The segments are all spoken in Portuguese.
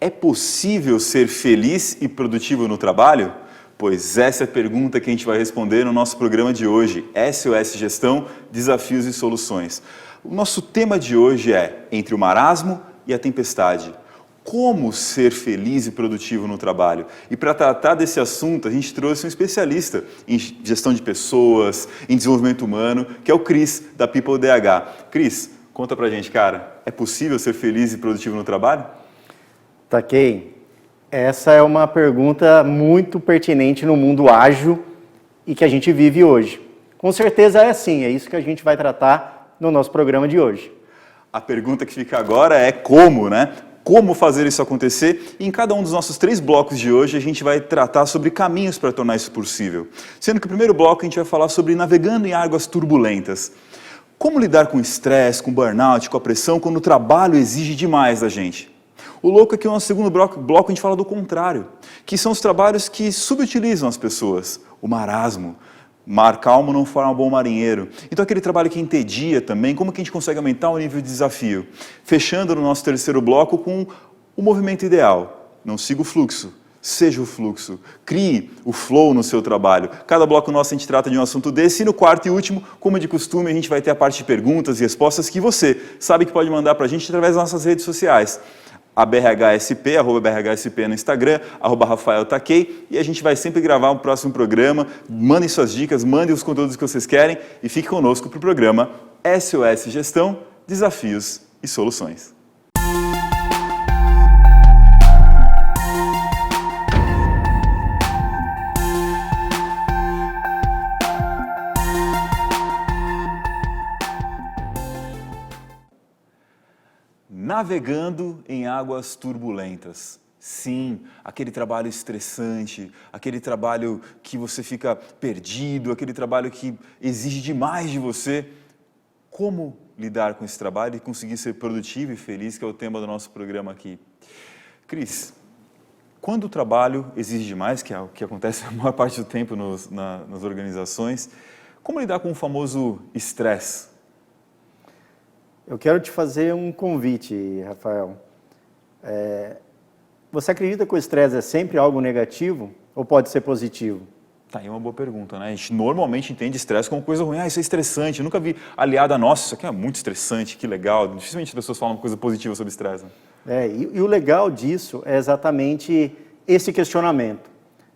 É possível ser feliz e produtivo no trabalho? Pois essa é a pergunta que a gente vai responder no nosso programa de hoje, SOS Gestão, Desafios e Soluções. O nosso tema de hoje é Entre o Marasmo e a Tempestade. Como ser feliz e produtivo no trabalho? E para tratar desse assunto, a gente trouxe um especialista em gestão de pessoas, em desenvolvimento humano, que é o Cris, da People DH. Cris, conta pra gente, cara, é possível ser feliz e produtivo no trabalho? Taquei. Essa é uma pergunta muito pertinente no mundo ágil e que a gente vive hoje. Com certeza é assim, é isso que a gente vai tratar no nosso programa de hoje. A pergunta que fica agora é como, né? Como fazer isso acontecer? E em cada um dos nossos 3 blocos de hoje, a gente vai tratar sobre caminhos para tornar isso possível. Sendo que o primeiro bloco a gente vai falar sobre navegando em águas turbulentas. Como lidar com o estresse, com o burnout, com a pressão, quando o trabalho exige demais da gente? O louco é que no nosso segundo bloco a gente fala do contrário, que são os trabalhos que subutilizam as pessoas. O marasmo. Mar calmo não forma bom marinheiro. Então aquele trabalho que entedia também, como que a gente consegue aumentar o nível de desafio? Fechando no nosso terceiro bloco com o movimento ideal. Não siga o fluxo, seja o fluxo. Crie o flow no seu trabalho. Cada bloco nosso a gente trata de um assunto desse. E no quarto e último, como de costume, a gente vai ter a parte de perguntas e respostas que você sabe que pode mandar para a gente através das nossas redes sociais. A BRHSP, @BRHSP no Instagram, @RafaelTaquei, e a gente vai sempre gravar um próximo programa. Mandem suas dicas, mandem os conteúdos que vocês querem e fique conosco para o programa SOS Gestão, Desafios e Soluções. Navegando em águas turbulentas. Sim, aquele trabalho estressante, aquele trabalho que você fica perdido, aquele trabalho que exige demais de você. Como lidar com esse trabalho e conseguir ser produtivo e feliz, que é o tema do nosso programa aqui. Cris, quando o trabalho exige demais, que é o que acontece a maior parte do tempo nas organizações, como lidar com o famoso estresse? Eu quero te fazer um convite, Rafael. Você acredita que o estresse é sempre algo negativo ou pode ser positivo? Tá aí uma boa pergunta, né? A gente normalmente entende estresse como coisa ruim. Ah, isso é estressante. Eu nunca vi aliado a, nossa, isso aqui é muito estressante, que legal. Dificilmente as pessoas falam coisa positiva sobre estresse. Né? E o legal disso é exatamente esse questionamento.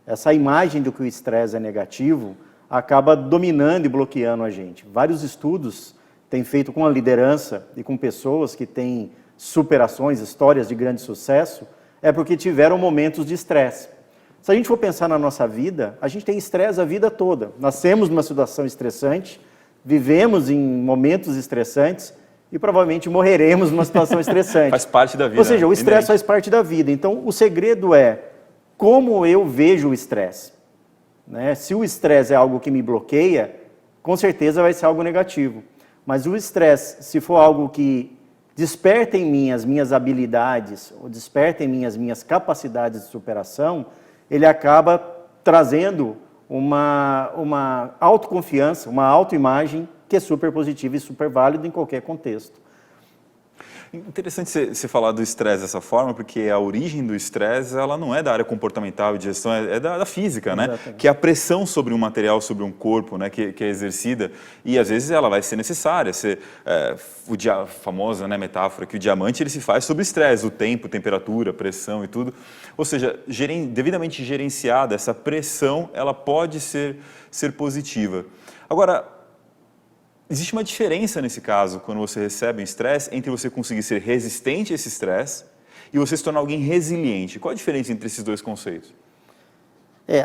Essa imagem do que o estresse é negativo acaba dominando e bloqueando a gente. Vários estudos têm feito com a liderança e com pessoas que têm superações, histórias de grande sucesso, é porque tiveram momentos de estresse. Se a gente for pensar na nossa vida, a gente tem estresse a vida toda. Nascemos numa situação estressante, vivemos em momentos estressantes e provavelmente morreremos numa situação estressante. Faz parte da vida. Ou seja, o estresse faz parte da vida. Então, o segredo é como eu vejo o estresse. Né? Se o estresse é algo que me bloqueia, com certeza vai ser algo negativo. Mas o estresse, se for algo que desperta em mim as minhas habilidades, ou desperta em mim as minhas capacidades de superação, ele acaba trazendo uma autoconfiança, uma autoimagem que é super positiva e super válida em qualquer contexto. Interessante você falar do estresse dessa forma, porque a origem do estresse ela não é da área comportamental e de gestão, é da física, né? Que é a pressão sobre um material, sobre um corpo, né? que é exercida, e às vezes ela vai ser necessária. A famosa, né, metáfora que o diamante ele se faz sob estresse, o tempo, temperatura, pressão e tudo. Ou seja, devidamente gerenciada, essa pressão ela pode ser positiva. Agora, existe uma diferença nesse caso, quando você recebe um estresse, entre você conseguir ser resistente a esse estresse e você se tornar alguém resiliente. Qual a diferença entre esses dois conceitos?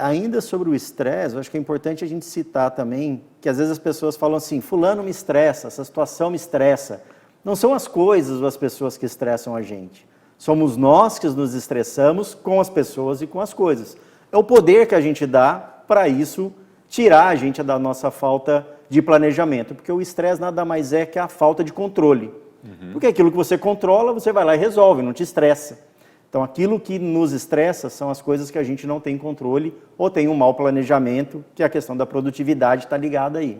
Ainda sobre o estresse, eu acho que é importante a gente citar também que às vezes as pessoas falam assim, fulano me estressa, essa situação me estressa. Não são as coisas ou as pessoas que estressam a gente. Somos nós que nos estressamos com as pessoas e com as coisas. É o poder que a gente dá para isso tirar a gente da nossa falta de planejamento, porque o estresse nada mais é que a falta de controle. Porque aquilo que você controla, você vai lá e resolve, não te estressa. Então, aquilo que nos estressa são as coisas que a gente não tem controle ou tem um mau planejamento, que a questão da produtividade está ligada aí.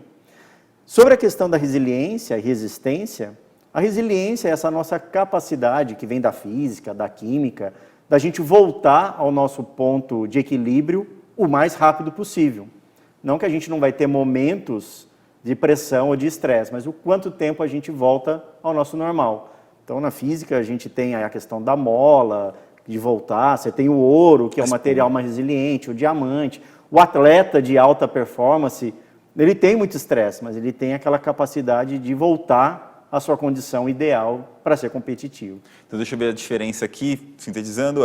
Sobre a questão da resiliência e resistência, a resiliência é essa nossa capacidade que vem da física, da química, da gente voltar ao nosso ponto de equilíbrio o mais rápido possível. Não que a gente não vai ter momentos de pressão ou de estresse, mas o quanto tempo a gente volta ao nosso normal. Então, na física, a gente tem a questão da mola, de voltar, você tem o ouro, que é um material mais resiliente, o diamante. O atleta de alta performance, ele tem muito estresse, mas ele tem aquela capacidade de voltar à sua condição ideal para ser competitivo. Então, deixa eu ver a diferença aqui, sintetizando,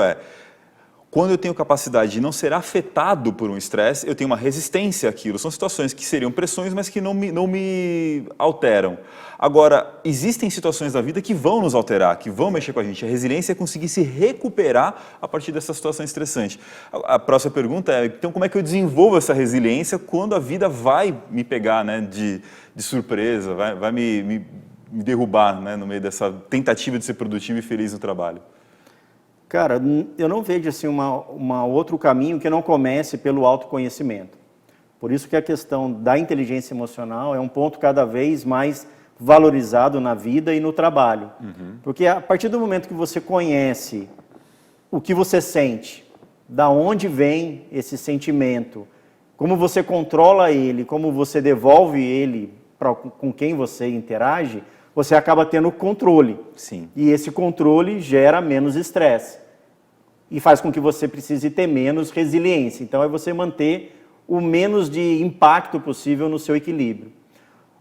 quando eu tenho capacidade de não ser afetado por um estresse, eu tenho uma resistência àquilo. São situações que seriam pressões, mas que não me alteram. Agora, existem situações da vida que vão nos alterar, que vão mexer com a gente. A resiliência é conseguir se recuperar a partir dessa situação estressante. A próxima pergunta é, então, como é que eu desenvolvo essa resiliência quando a vida vai me pegar, né, de surpresa, vai me derrubar, né, no meio dessa tentativa de ser produtivo e feliz no trabalho? Cara, eu não vejo assim outro caminho que não comece pelo autoconhecimento. Por isso que a questão da inteligência emocional é um ponto cada vez mais valorizado na vida e no trabalho. Porque a partir do momento que você conhece o que você sente, da onde vem esse sentimento, como você controla ele, como você devolve ele com quem você interage, você acaba tendo controle. Sim. E esse controle gera menos estresse e faz com que você precise ter menos resiliência. Então, é você manter o menos de impacto possível no seu equilíbrio.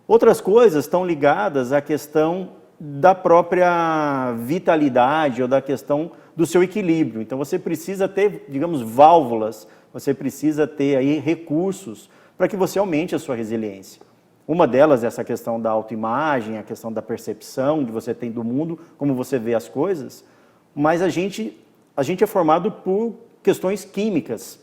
Outras coisas estão ligadas à questão da própria vitalidade ou da questão do seu equilíbrio. Então, você precisa ter, digamos, válvulas, você precisa ter aí recursos para que você aumente a sua resiliência. Uma delas é essa questão da autoimagem, a questão da percepção que você tem do mundo, como você vê as coisas, mas a gente é formado por questões químicas,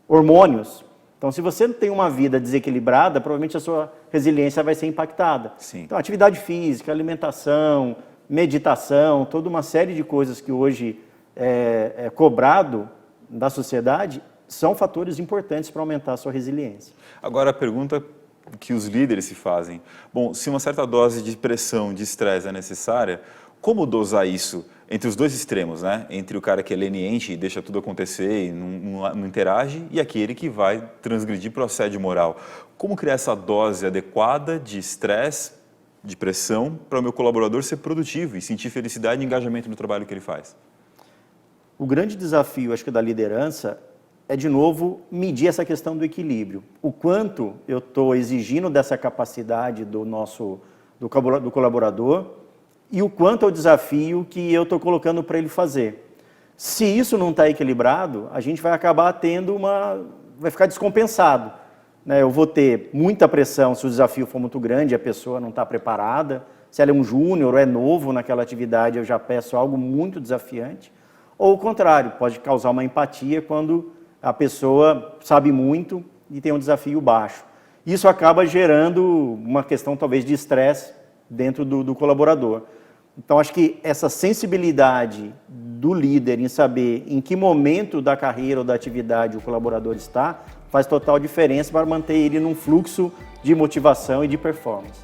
hormônios. Então, se você tem uma vida desequilibrada, provavelmente a sua resiliência vai ser impactada. Sim. Então, atividade física, alimentação, meditação, toda uma série de coisas que hoje é cobrado da sociedade, são fatores importantes para aumentar a sua resiliência. Agora, a pergunta que os líderes se fazem. Bom, se uma certa dose de pressão, de estresse é necessária, como dosar isso entre os dois extremos, né? Entre o cara que é leniente e deixa tudo acontecer e não interage, e aquele que vai transgredir pro assédio moral. Como criar essa dose adequada de estresse, de pressão, para o meu colaborador ser produtivo e sentir felicidade e engajamento no trabalho que ele faz? O grande desafio, acho que, da liderança é, de novo, medir essa questão do equilíbrio. O quanto eu estou exigindo dessa capacidade do colaborador e o quanto é o desafio que eu estou colocando para ele fazer. Se isso não está equilibrado, a gente vai acabar tendo vai ficar descompensado, né? Eu vou ter muita pressão se o desafio for muito grande, a pessoa não está preparada. Se ela é um júnior ou é novo naquela atividade, eu já peço algo muito desafiante. Ou o contrário, pode causar uma empatia quando a pessoa sabe muito e tem um desafio baixo. Isso acaba gerando uma questão talvez de estresse dentro do colaborador. Então, acho que essa sensibilidade do líder em saber em que momento da carreira ou da atividade o colaborador está, faz total diferença para manter ele num fluxo de motivação e de performance.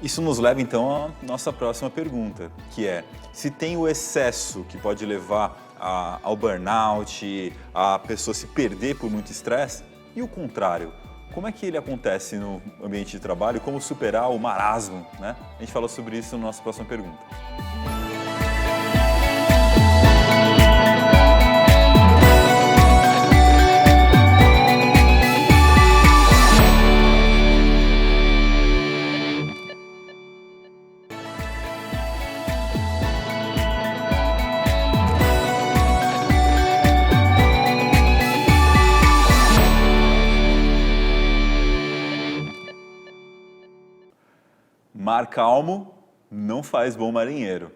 Isso nos leva, então, à nossa próxima pergunta, que é, se tem o excesso que pode levar ao burnout, a pessoa se perder por muito estresse, e o contrário, como é que ele acontece no ambiente de trabalho e como superar o marasmo, né? A gente fala sobre isso na nossa próxima pergunta. Mar calmo não faz bom marinheiro.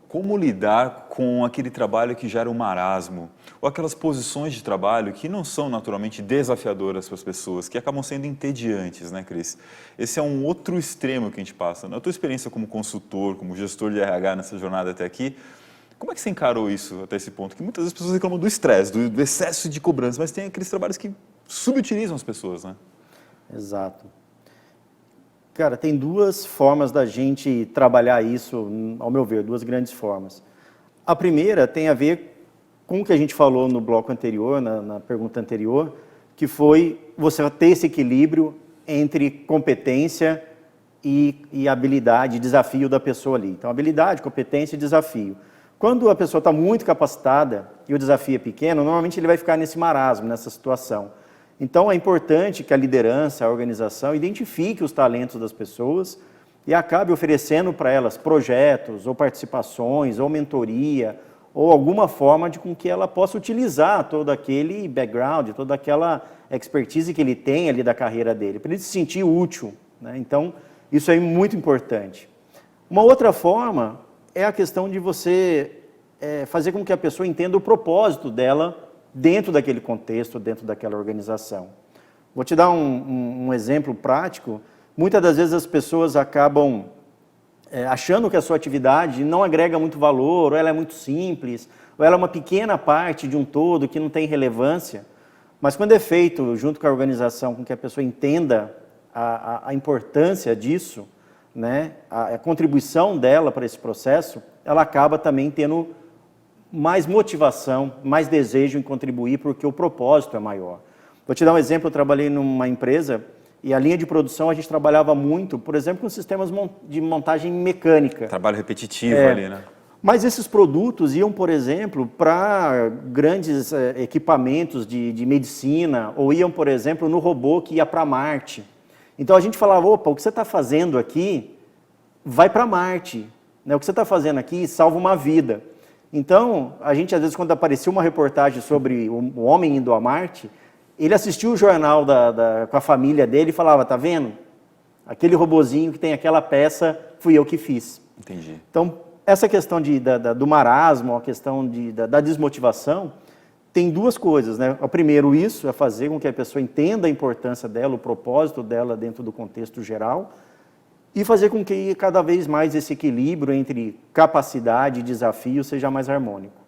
Como lidar com aquele trabalho que gera um marasmo? Ou aquelas posições de trabalho que não são naturalmente desafiadoras para as pessoas, que acabam sendo entediantes, né, Cris? Esse é um outro extremo que a gente passa. Na tua experiência como consultor, como gestor de RH nessa jornada até aqui, como é que você encarou isso até esse ponto? Que muitas vezes as pessoas reclamam do estresse, do excesso de cobrança, mas tem aqueles trabalhos que subutilizam as pessoas, né? Exato. Cara, tem duas formas da gente trabalhar isso, ao meu ver, duas grandes formas. A primeira tem a ver com o que a gente falou no bloco anterior, na pergunta anterior, que foi você ter esse equilíbrio entre competência e habilidade, desafio da pessoa ali. Então, habilidade, competência e desafio. Quando a pessoa está muito capacitada e o desafio é pequeno, normalmente ele vai ficar nesse marasmo, nessa situação. Então, é importante que a liderança, a organização, identifique os talentos das pessoas e acabe oferecendo para elas projetos, ou participações, ou mentoria, ou alguma forma de com que ela possa utilizar todo aquele background, toda aquela expertise que ele tem ali da carreira dele, para ele se sentir útil, né? Então, isso é muito importante. Uma outra forma é a questão de você fazer com que a pessoa entenda o propósito dela dentro daquele contexto, dentro daquela organização. Vou te dar um exemplo prático. Muitas das vezes as pessoas acabam achando que a sua atividade não agrega muito valor, ou ela é muito simples, ou ela é uma pequena parte de um todo que não tem relevância. Mas quando é feito junto com a organização, com que a pessoa entenda a importância disso, né, a contribuição dela para esse processo, ela acaba também tendo mais motivação, mais desejo em contribuir, porque o propósito é maior. Vou te dar um exemplo, eu trabalhei numa empresa e a linha de produção a gente trabalhava muito, por exemplo, com sistemas de montagem mecânica. Trabalho repetitivo ali, né? Mas esses produtos iam, por exemplo, para grandes equipamentos de medicina, ou iam, por exemplo, no robô que ia para Marte. Então a gente falava, opa, o que você está fazendo aqui vai para Marte, né? O que você está fazendo aqui salva uma vida. Então, a gente às vezes quando aparecia uma reportagem sobre o homem indo a Marte, ele assistia o jornal com a família dele e falava, tá vendo? Aquele robozinho que tem aquela peça, fui eu que fiz. Entendi. Então, essa questão do marasmo, a questão da desmotivação, tem duas coisas, né? O primeiro, isso é fazer com que a pessoa entenda a importância dela, o propósito dela dentro do contexto geral, e fazer com que cada vez mais esse equilíbrio entre capacidade e desafio seja mais harmônico.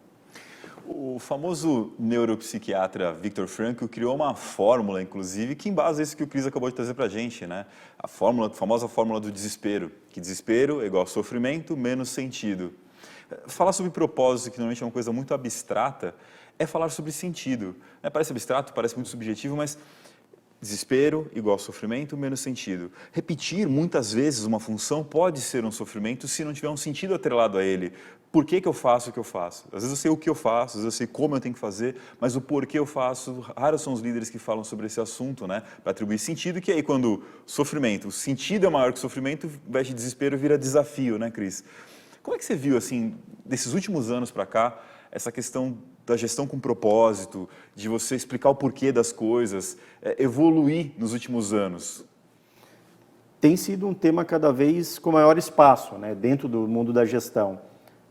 O famoso neuropsiquiatra Viktor Frankl criou uma fórmula, inclusive, que embasa isso que o Cris acabou de trazer para a gente, né? A famosa fórmula do desespero, que desespero é igual a sofrimento menos sentido. Falar sobre propósito, que normalmente é uma coisa muito abstrata, é falar sobre sentido. Parece abstrato, parece muito subjetivo, mas desespero igual sofrimento menos sentido. Repetir muitas vezes uma função pode ser um sofrimento se não tiver um sentido atrelado a ele. Por que eu faço o que eu faço? Às vezes eu sei o que eu faço, às vezes eu sei como eu tenho que fazer, mas o porquê eu faço, raros são os líderes que falam sobre esse assunto, né? Para atribuir sentido, que aí quando sofrimento, o sentido é maior que o sofrimento, ao invés de desespero vira desafio, né, Cris? Como é que você viu, assim, desses últimos anos para cá, essa questão da gestão com propósito, de você explicar o porquê das coisas, evoluir nos últimos anos? Tem sido um tema cada vez com maior espaço, né, dentro do mundo da gestão.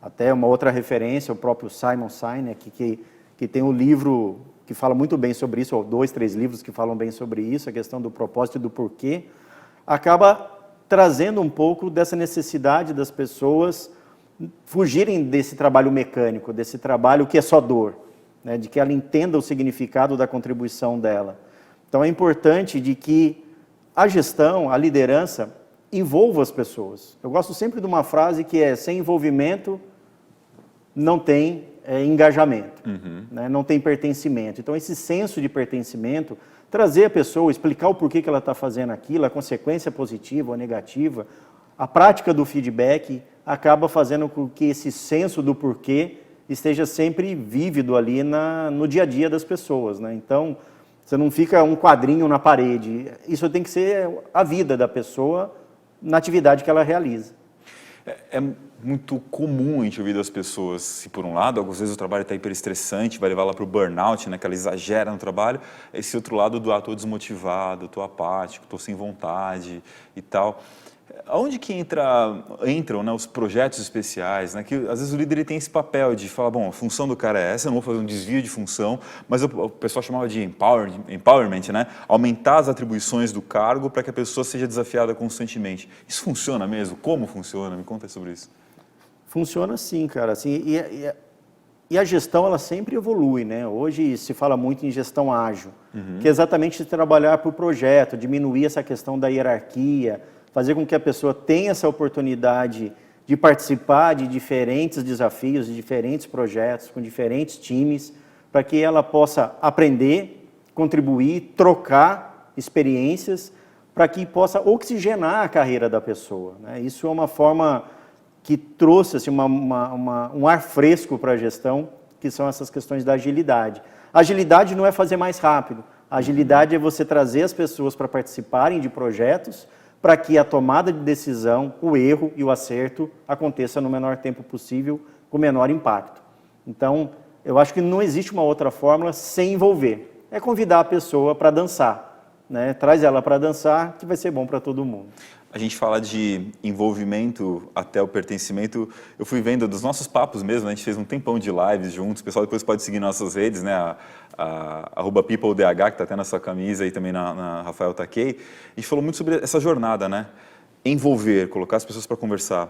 Até uma outra referência, o próprio Simon Sinek, que tem um livro que fala muito bem sobre isso, ou 2, 3 livros que falam bem sobre isso, a questão do propósito e do porquê, acaba trazendo um pouco dessa necessidade das pessoas fugirem desse trabalho mecânico, desse trabalho que é só dor, né, de que ela entenda o significado da contribuição dela. Então é importante de que a gestão, a liderança, envolva as pessoas. Eu gosto sempre de uma frase que é, sem envolvimento não tem engajamento, né, não tem pertencimento. Então esse senso de pertencimento, trazer a pessoa, explicar o porquê que ela está fazendo aquilo, a consequência positiva ou negativa, a prática do feedback acaba fazendo com que esse senso do porquê esteja sempre vívido ali no dia a dia das pessoas, né? Então, você não fica um quadrinho na parede. Isso tem que ser a vida da pessoa na atividade que ela realiza. É muito comum a gente ouvir das pessoas, se por um lado, algumas vezes o trabalho está hiperestressante, vai levar lá para o burnout, né, que ela exagera no trabalho, esse outro lado do estou desmotivado, estou apático, estou sem vontade e tal. Aonde que entram, né, os projetos especiais, né, que às vezes o líder ele tem esse papel de falar, bom, a função do cara é essa, eu não vou fazer um desvio de função, mas o pessoal chamava de empowerment, né, aumentar as atribuições do cargo para que a pessoa seja desafiada constantemente. Isso funciona mesmo? Como funciona? Me conta sobre isso. Funciona sim, cara. Assim, e a gestão, ela sempre evolui, né? Hoje se fala muito em gestão ágil, que é exatamente trabalhar por projeto, diminuir essa questão da hierarquia, fazer com que a pessoa tenha essa oportunidade de participar de diferentes desafios, de diferentes projetos, com diferentes times, para que ela possa aprender, contribuir, trocar experiências, para que possa oxigenar a carreira da pessoa, né? Isso é uma forma que trouxe assim, um ar fresco para a gestão, que são essas questões da agilidade. Agilidade não é fazer mais rápido, a agilidade é você trazer as pessoas para participarem de projetos, para que a tomada de decisão, o erro e o acerto aconteça no menor tempo possível, com o menor impacto. Então, eu acho que não existe uma outra fórmula sem envolver. É convidar a pessoa para dançar, né? Traz ela para dançar, que vai ser bom para todo mundo. A gente fala de envolvimento até o pertencimento. Eu fui vendo dos nossos papos mesmo, né? A gente fez um tempão de lives juntos. O pessoal depois pode seguir nossas redes, né? A @peopledh, que está até na sua camisa, e também na Rafael Takei. A gente falou muito sobre essa jornada, né? Envolver, colocar as pessoas para conversar,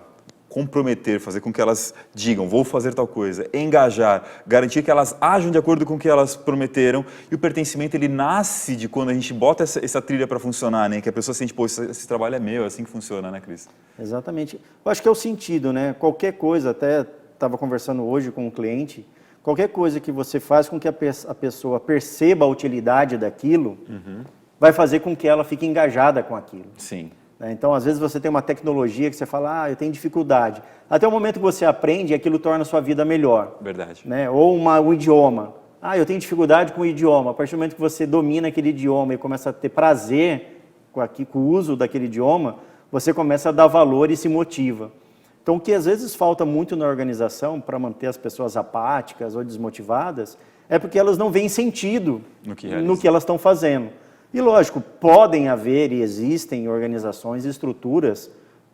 comprometer, fazer com que elas digam, vou fazer tal coisa, engajar, garantir que elas ajam de acordo com o que elas prometeram. E o pertencimento, ele nasce de quando a gente bota essa trilha para funcionar, né? Que a pessoa sente, pô, esse trabalho é meu, é assim que funciona, né, Cris? Exatamente. Eu acho que é o sentido, né? Qualquer coisa, até estava conversando hoje com um cliente, qualquer coisa que você faz com que a pessoa perceba a utilidade daquilo, vai fazer com que ela fique engajada com aquilo. Sim. Então, às vezes você tem uma tecnologia que você fala, eu tenho dificuldade. Até o momento que você aprende, aquilo torna a sua vida melhor. Verdade. Né? Ou um idioma. Eu tenho dificuldade com o idioma. A partir do momento que você domina aquele idioma e começa a ter prazer com o uso daquele idioma, você começa a dar valor e se motiva. Então, o que às vezes falta muito na organização para manter as pessoas apáticas ou desmotivadas, é porque elas não veem sentido no que elas estão fazendo. E lógico, podem haver e existem organizações e estruturas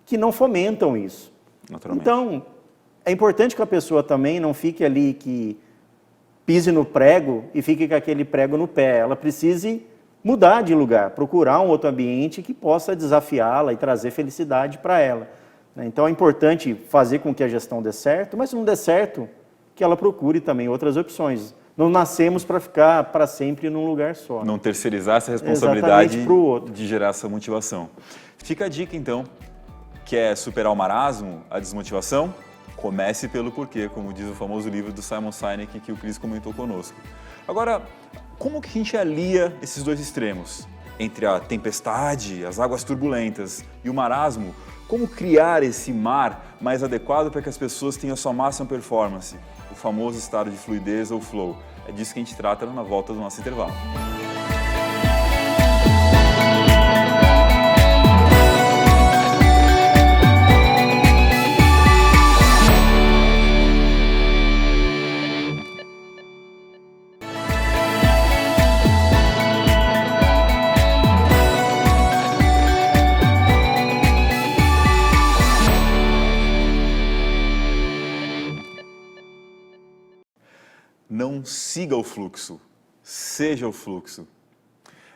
que não fomentam isso. Naturalmente. Então, é importante que a pessoa também não fique ali que pise no prego e fique com aquele prego no pé. Ela precise mudar de lugar, procurar um outro ambiente que possa desafiá-la e trazer felicidade para ela. Então, é importante fazer com que a gestão dê certo, mas se não der certo, que ela procure também outras opções. Não nascemos para ficar para sempre num lugar só. Não terceirizar essa responsabilidade de gerar essa motivação. Fica a dica, então, quer superar o marasmo, a desmotivação? Comece pelo porquê, como diz o famoso livro do Simon Sinek, que o Cris comentou conosco. Agora, como que a gente alia esses dois extremos? Entre a tempestade, as águas turbulentas e o marasmo, como criar esse mar mais adequado para que as pessoas tenham a sua máxima performance? O famoso estado de fluidez ou flow. É disso que a gente trata na volta do nosso intervalo. Não siga o fluxo, seja o fluxo.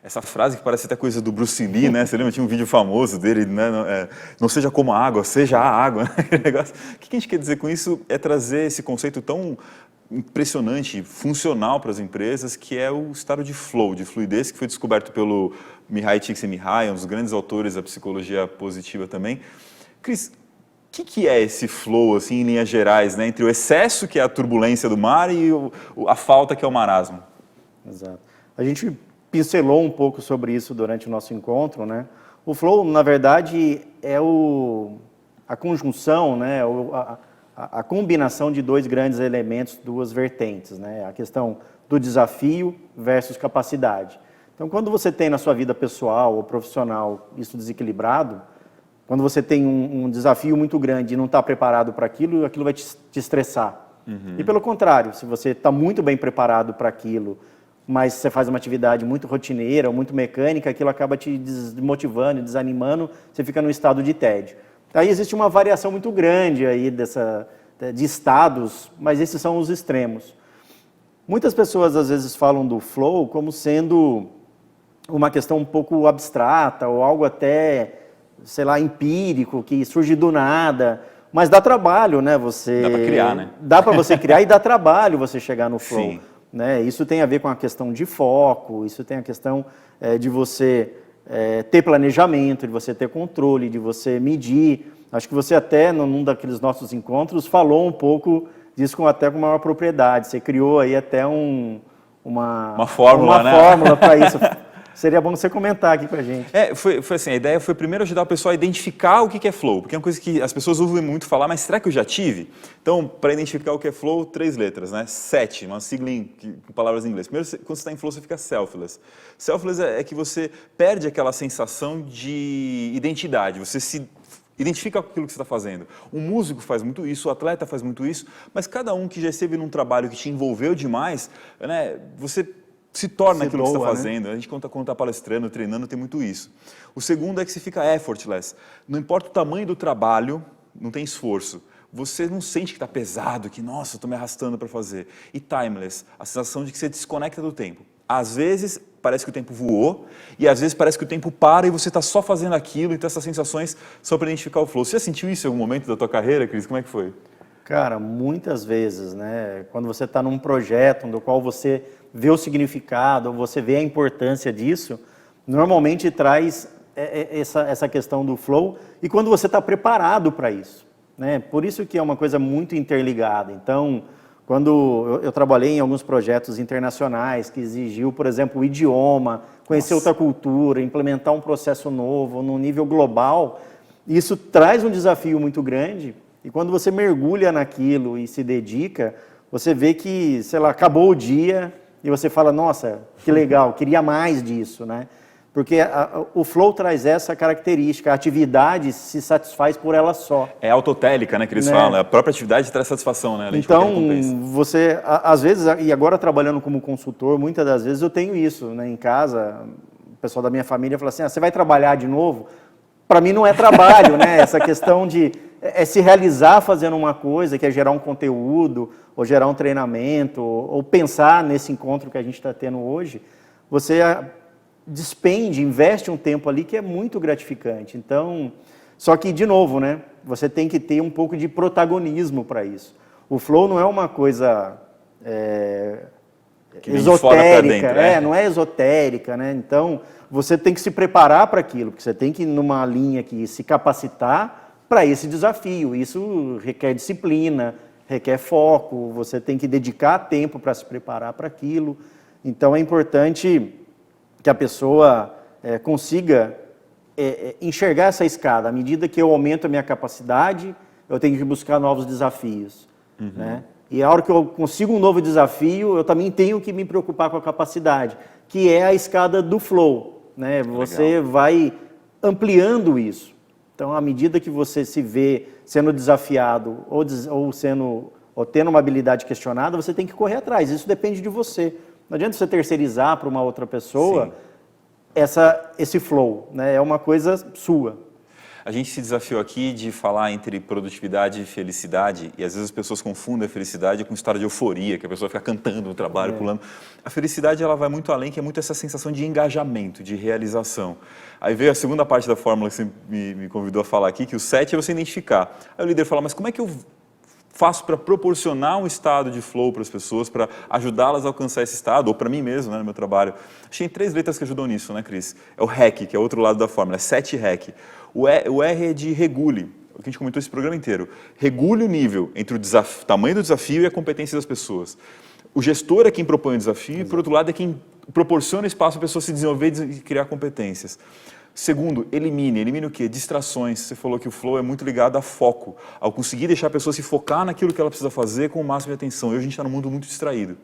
Essa frase que parece até coisa do Bruce Lee, né? Você lembra? Tinha um vídeo famoso dele, né? Não seja como a água, seja a água. O que a gente quer dizer com isso é trazer esse conceito tão impressionante, funcional para as empresas, que é o estado de flow, de fluidez, que foi descoberto pelo Mihaly Csikszentmihalyi, um dos grandes autores da psicologia positiva também. Cris, o que é esse flow, assim, em linhas gerais, né? Entre o excesso, que é a turbulência do mar, e a falta, que é o marasmo? Exato. A gente pincelou um pouco sobre isso durante o nosso encontro, né? O flow, na verdade, é a conjunção, né? A combinação de dois grandes elementos, duas vertentes, né? A questão do desafio versus capacidade. Então, quando você tem na sua vida pessoal ou profissional isso desequilibrado, quando você tem um desafio muito grande e não está preparado para aquilo, aquilo vai te estressar. E pelo contrário, se você está muito bem preparado para aquilo, mas você faz uma atividade muito rotineira ou muito mecânica, aquilo acaba te desmotivando, desanimando, você fica num estado de tédio. Aí existe uma variação muito grande aí de estados, mas esses são os extremos. Muitas pessoas às vezes falam do flow como sendo uma questão um pouco abstrata ou algo até, sei lá, empírico, que surge do nada, mas dá trabalho, né? Dá para criar, né? Dá para você criar e dá trabalho você chegar no flow. Sim. Né? Isso tem a ver com a questão de foco, isso tem a questão de você ter planejamento, de você ter controle, de você medir Acho que você até, num daqueles nossos encontros, falou um pouco disso até com maior propriedade. Você criou aí até uma fórmula, né? Fórmula para isso. Seria bom você comentar aqui com a gente. Foi assim, a ideia foi primeiro ajudar o pessoal a identificar o que é flow, porque é uma coisa que as pessoas ouvem muito falar, mas será que eu já tive? Então, para identificar o que é flow, 3 letras, né? 7, uma sigla com palavras em inglês. Primeiro, quando você está em flow, você fica selfless. Selfless é que você perde aquela sensação de identidade, você se identifica com aquilo que você está fazendo. Um músico faz muito isso, o atleta faz muito isso, mas cada um que já esteve num trabalho que te envolveu demais, né, você se torna aquilo que você está fazendo. Né? A gente, quando está palestrando, treinando, tem muito isso. O segundo é que você fica effortless. Não importa o tamanho do trabalho, não tem esforço. Você não sente que está pesado, que, nossa, estou me arrastando para fazer. E timeless, a sensação de que você desconecta do tempo. Às vezes, parece que o tempo voou, e às vezes parece que o tempo para e você está só fazendo aquilo, então essas sensações são para identificar o flow. Você já sentiu isso em algum momento da tua carreira, Cris? Como é que foi? Cara, muitas vezes, né? Quando você está num projeto no qual você vê o significado, ou você vê a importância disso, normalmente traz essa questão do flow, e quando você está preparado para isso, né? Por isso que é uma coisa muito interligada. Então, quando eu trabalhei em alguns projetos internacionais que exigiu, por exemplo, o idioma, conhecer outra cultura, implementar um processo novo num nível global, isso traz um desafio muito grande. E quando você mergulha naquilo e se dedica, você vê que, sei lá, acabou o dia e você fala, nossa, que legal, queria mais disso, né? Porque o flow traz essa característica, a atividade se satisfaz por ela só. É autotélica, né, que eles falam, a própria atividade traz satisfação, né? Então, você, às vezes, e agora trabalhando como consultor, muitas das vezes eu tenho isso, né, em casa, o pessoal da minha família fala assim, você vai trabalhar de novo? Para mim não é trabalho, né? Essa questão de se realizar fazendo uma coisa, que é gerar um conteúdo, ou gerar um treinamento, ou pensar nesse encontro que a gente está tendo hoje, você despende, investe um tempo ali que é muito gratificante. Então, só que, de novo, né? Você tem que ter um pouco de protagonismo para isso. O flow não é uma coisa esotérica, dentro, né? Não é esotérica, né? Então, você tem que se preparar para aquilo, porque você tem que ir numa linha que se capacitar para esse desafio. Isso requer disciplina, requer foco, você tem que dedicar tempo para se preparar para aquilo. Então, é importante que a pessoa consiga enxergar essa escada. À medida que eu aumento a minha capacidade, eu tenho que buscar novos desafios. Né? E a hora que eu consigo um novo desafio, eu também tenho que me preocupar com a capacidade, que é a escada do flow. Né? Você vai ampliando isso. Então, à medida que você se vê sendo desafiado ou tendo uma habilidade questionada, você tem que correr atrás. Isso depende de você. Não adianta você terceirizar para uma outra pessoa esse flow, né? É uma coisa sua. A gente se desafiou aqui de falar entre produtividade e felicidade, e às vezes as pessoas confundem a felicidade com história de euforia, que a pessoa fica cantando no trabalho, pulando. A felicidade ela vai muito além, que é muito essa sensação de engajamento, de realização. Aí veio a segunda parte da fórmula que você me convidou a falar aqui, que o 7 é você identificar. Aí o líder fala, mas como é que eu faço para proporcionar um estado de flow para as pessoas, para ajudá-las a alcançar esse estado, ou para mim mesmo, né, no meu trabalho? Achei 3 letras que ajudam nisso, né, Cris? É o REC, que é o outro lado da fórmula, é 7 REC. O R é de regule, o que a gente comentou esse programa inteiro. Regule o nível entre o tamanho do desafio e a competência das pessoas. O gestor é quem propõe o desafio e, por outro lado, é quem proporciona espaço para a pessoa se desenvolver e criar competências. Segundo, elimine o quê? Distrações. Você falou que o flow é muito ligado a foco, ao conseguir deixar a pessoa se focar naquilo que ela precisa fazer com o máximo de atenção. Hoje a gente está num mundo muito distraído.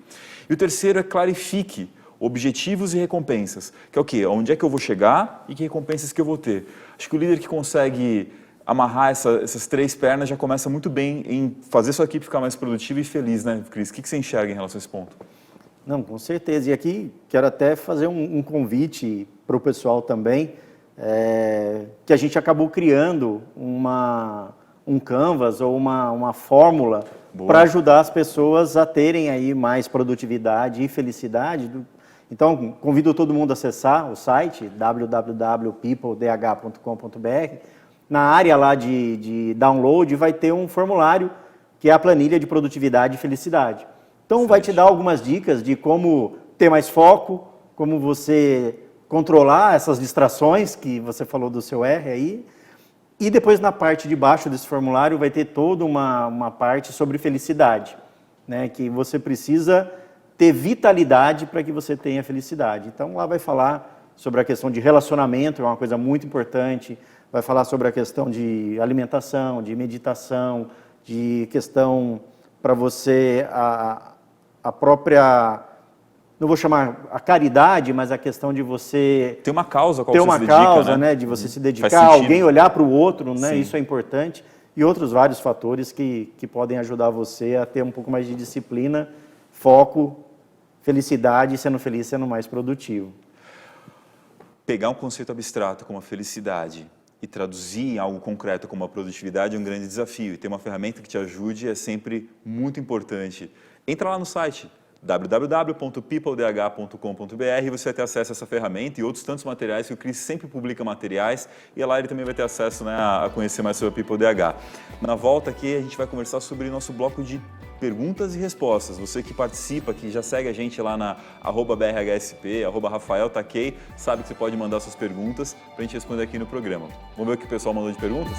E o terceiro é clarifique objetivos e recompensas, que é o quê? Onde é que eu vou chegar e que recompensas que eu vou ter. Acho que o líder que consegue amarrar essas 3 pernas já começa muito bem em fazer sua equipe ficar mais produtiva e feliz, né, Cris? O que você enxerga em relação a esse ponto? Não, com certeza. E aqui quero até fazer um convite para o pessoal também, que a gente acabou criando um canvas ou uma fórmula para ajudar as pessoas a terem aí mais produtividade e felicidade. Então, convido todo mundo a acessar o site www.peopledh.com.br. Na área lá de download vai ter um formulário que é a planilha de produtividade e felicidade. Então, vai te dar algumas dicas de como ter mais foco, como você controlar essas distrações que você falou do seu R aí, E depois na parte de baixo desse formulário vai ter toda uma parte sobre felicidade, né? Que você precisa ter vitalidade para que você tenha felicidade. Então lá vai falar sobre a questão de relacionamento, é uma coisa muito importante, vai falar sobre a questão de alimentação, de meditação, de questão para você, a própria, não vou chamar a caridade, mas a questão de você Tem uma causa a qual ter você uma se dedica, causa, né? de você se Faz dedicar, sentido. alguém olhar para o outro, né? Sim. Isso é importante. E outros vários fatores que podem ajudar você a ter um pouco mais de disciplina, foco, felicidade, e sendo feliz, sendo mais produtivo. Pegar um conceito abstrato como a felicidade e traduzir em algo concreto como a produtividade é um grande desafio. E ter uma ferramenta que te ajude é sempre muito importante. Entra lá no site www.peopledh.com.br e você vai ter acesso a essa ferramenta e outros tantos materiais que o Cris sempre publica materiais e lá ele também vai ter acesso, né, a conhecer mais sobre a PeopleDH. Na volta aqui a gente vai conversar sobre o nosso bloco de perguntas e respostas. Você que participa, que já segue a gente lá na @BRHSP, @RafaelTakei, sabe que você pode mandar suas perguntas para a gente responder aqui no programa. Vamos ver o que o pessoal mandou de perguntas?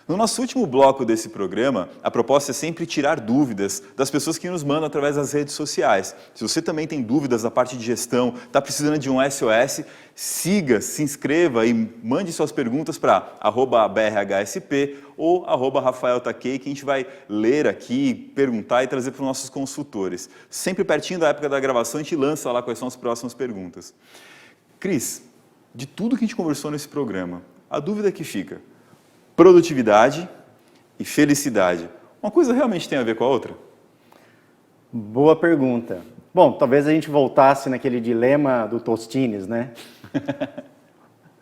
No nosso último bloco desse programa, a proposta é sempre tirar dúvidas das pessoas que nos mandam através das redes sociais. Se você também tem dúvidas da parte de gestão, está precisando de um SOS, siga, se inscreva e mande suas perguntas para @BRHSP ou @RafaelTakei, que a gente vai ler aqui, perguntar e trazer para os nossos consultores. Sempre pertinho da época da gravação, a gente lança lá quais são as próximas perguntas. Cris, de tudo que a gente conversou nesse programa, a dúvida que fica: produtividade e felicidade, uma coisa realmente tem a ver com a outra? Boa pergunta. Bom, talvez a gente voltasse naquele dilema do Tostines, né?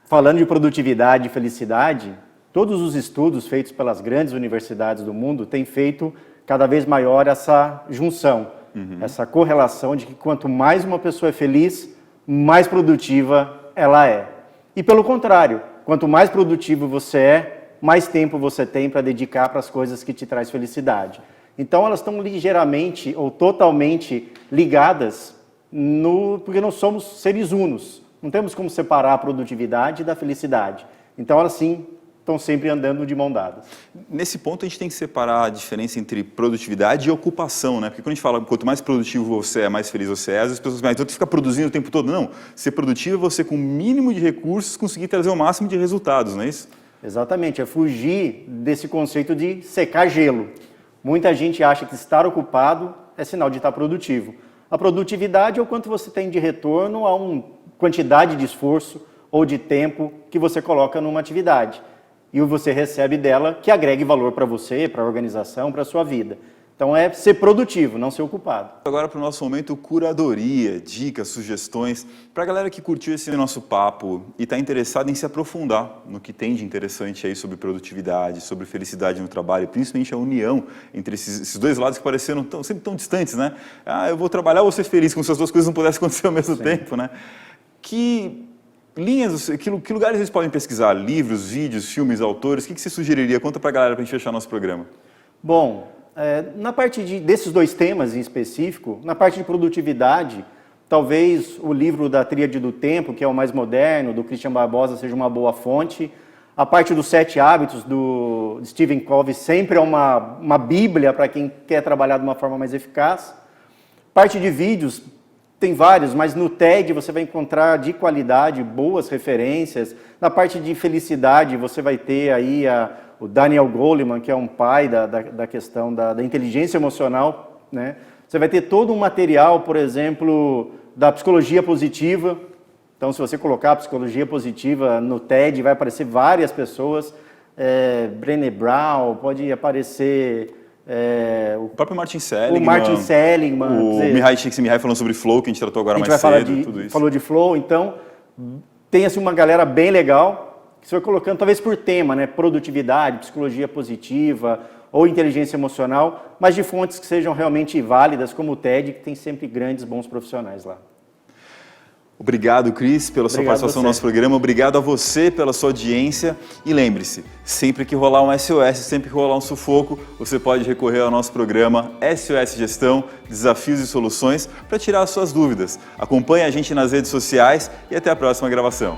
Falando de produtividade e felicidade, todos os estudos feitos pelas grandes universidades do mundo têm feito cada vez maior essa junção, essa correlação de que quanto mais uma pessoa é feliz, mais produtiva ela é. E pelo contrário, quanto mais produtivo você é, mais tempo você tem para dedicar para as coisas que te traz felicidade. Então elas estão ligeiramente ou totalmente ligadas, porque nós somos seres unos. Não temos como separar a produtividade da felicidade. Então elas sim estão sempre andando de mão dadas. Nesse ponto a gente tem que separar a diferença entre produtividade e ocupação, né? Porque quando a gente fala quanto mais produtivo você é, mais feliz você é, às vezes as pessoas pensam, então tu fica produzindo o tempo todo. Não, ser produtivo é você com o mínimo de recursos conseguir trazer o máximo de resultados, não é isso? Exatamente, é fugir desse conceito de secar gelo. Muita gente acha que estar ocupado é sinal de estar produtivo. A produtividade é o quanto você tem de retorno a uma quantidade de esforço ou de tempo que você coloca numa atividade. E você recebe dela que agregue valor para você, para a organização, para a sua vida. Então é ser produtivo, não ser ocupado. Agora para o nosso momento curadoria, dicas, sugestões, para a galera que curtiu esse nosso papo e está interessada em se aprofundar no que tem de interessante aí sobre produtividade, sobre felicidade no trabalho, e principalmente a união entre esses dois lados que pareceram sempre tão distantes, né? Ah, eu vou trabalhar ou vou ser feliz, como se as duas coisas não pudessem acontecer ao mesmo tempo, né? Que linhas, que lugares eles podem pesquisar? Livros, vídeos, filmes, autores? O que você sugeriria? Conta para a galera para a gente fechar nosso programa. Bom, na parte desses dois temas em específico, na parte de produtividade, talvez o livro da Tríade do Tempo, que é o mais moderno, do Christian Barbosa, seja uma boa fonte. A parte dos 7 hábitos do Stephen Covey sempre é uma bíblia para quem quer trabalhar de uma forma mais eficaz. Parte de vídeos, tem vários, mas no TED você vai encontrar de qualidade boas referências. Na parte de felicidade você vai ter aí o Daniel Goleman, que é um pai da questão da inteligência emocional, né? Você vai ter todo um material, por exemplo, da psicologia positiva. Então, se você colocar a psicologia positiva no TED, vai aparecer várias pessoas. Brené Brown, pode aparecer... o próprio Martin Seligman. O Martin Seligman. O Mihai Csikszentmihalyi falando sobre flow, que a gente tratou agora mais cedo. Tudo isso. Falou de flow, então tem assim, uma galera bem legal, que você vai colocando, talvez por tema, né? Produtividade, psicologia positiva, ou inteligência emocional, mas de fontes que sejam realmente válidas, como o TED, que tem sempre grandes, bons profissionais lá. Obrigado, Cris, pela sua participação no nosso programa. Obrigado a você pela sua audiência. E lembre-se, sempre que rolar um SOS, sempre que rolar um sufoco, você pode recorrer ao nosso programa SOS Gestão, Desafios e Soluções para tirar as suas dúvidas. Acompanhe a gente nas redes sociais e até a próxima gravação.